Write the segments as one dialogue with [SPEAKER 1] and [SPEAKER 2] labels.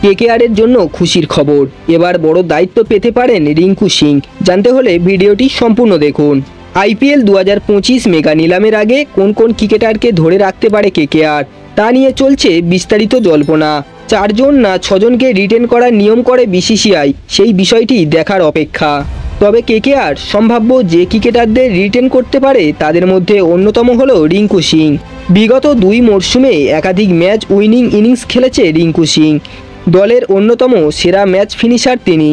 [SPEAKER 1] কেকেআরের জন্য খুশির খবর, এবার বড় দায়িত্ব পেতে পারেন রিঙ্কু সিং। জানতে হলে ভিডিওটি সম্পূর্ণ দেখুন। আইপিএল 2025 মেগা নিলামের আগে কোন কোন ক্রিকেটারকে ধরে রাখতে পারে কেকেআর, তা নিয়ে চলছে বিস্তারিত জল্পনা। 4 জন না 6 জনকে রিটেন করার নিয়ম করে বিসিসিআই, সেই বিষয়টি দেখার অপেক্ষা। তবে কেকেআর সম্ভাব্য যে ক্রিকেটারদের রিটেন করতে পারে তাদের মধ্যে অন্যতম হলো রিঙ্কু সিং। বিগত 2 মরশুমে একাধিক ম্যাচ উইনিং ইনিংস খেলেছে রিঙ্কু সিং। দলের অন্যতম সেরা ম্যাচ ফিনিশার তিনি।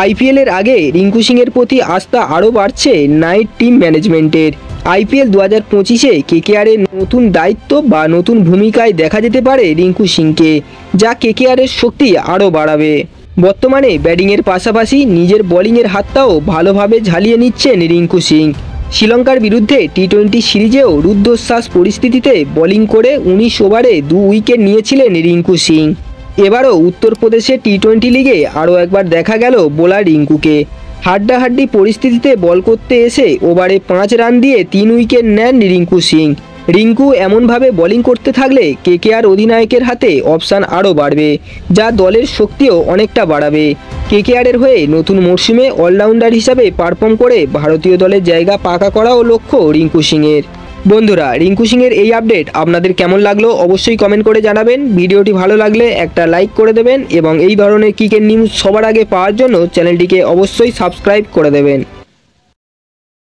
[SPEAKER 1] আইপিএলের আগে রিঙ্কু সিংয়ের প্রতি আস্থা আরও বাড়ছে নাইট টিম ম্যানেজমেন্টের। আইপিএল 2025-এ কেকেআরের নতুন দায়িত্ব বা নতুন ভূমিকায় দেখা যেতে পারে রিঙ্কু সিংকে, যা কেকেআরের শক্তি আরও বাড়াবে। বর্তমানে ব্যাটিংয়ের পাশাপাশি নিজের বোলিংয়ের হাতটাও ভালোভাবে ঝালিয়ে নিচ্ছেন রিঙ্কু সিং। শ্রীলঙ্কার বিরুদ্ধে টি-20 সিরিজেও রুদ্ধশ্বাস পরিস্থিতিতে বোলিং করে 19 ওভারে 2 উইকেট নিয়েছিলেন রিঙ্কু সিং। এবারও উত্তরপ্রদেশে টি-20 লিগে আরও একবার দেখা গেল বোলার রিঙ্কুকে। হাড্ডাহাড্ডি পরিস্থিতিতে বল করতে এসে ওভারে 5 রান দিয়ে 3 উইকেট নেন রিঙ্কু সিং। রিঙ্কু এমনভাবে বোলিং করতে থাকলে কেকেআর অধিনায়কের হাতে অপশান আরও বাড়বে, যা দলের শক্তিও অনেকটা বাড়াবে। কেকেআরের হয়ে নতুন মরশুমে অলরাউন্ডার হিসাবে পারফর্ম করে ভারতীয় দলের জায়গা পাকা করাও লক্ষ্য রিঙ্কু সিংয়ের। বন্ধুরা, রিঙ্কু সিংয়ের এই আপডেট আপনাদের কেমন লাগলো অবশ্যই কমেন্ট করে জানাবেন। ভিডিওটি ভালো লাগলে একটা লাইক করে দেবেন এবং এই ধরনের ক্রিকেট নিউজ সবার আগে পাওয়ার জন্য চ্যানেলটিকে অবশ্যই সাবস্ক্রাইব করে দেবেন।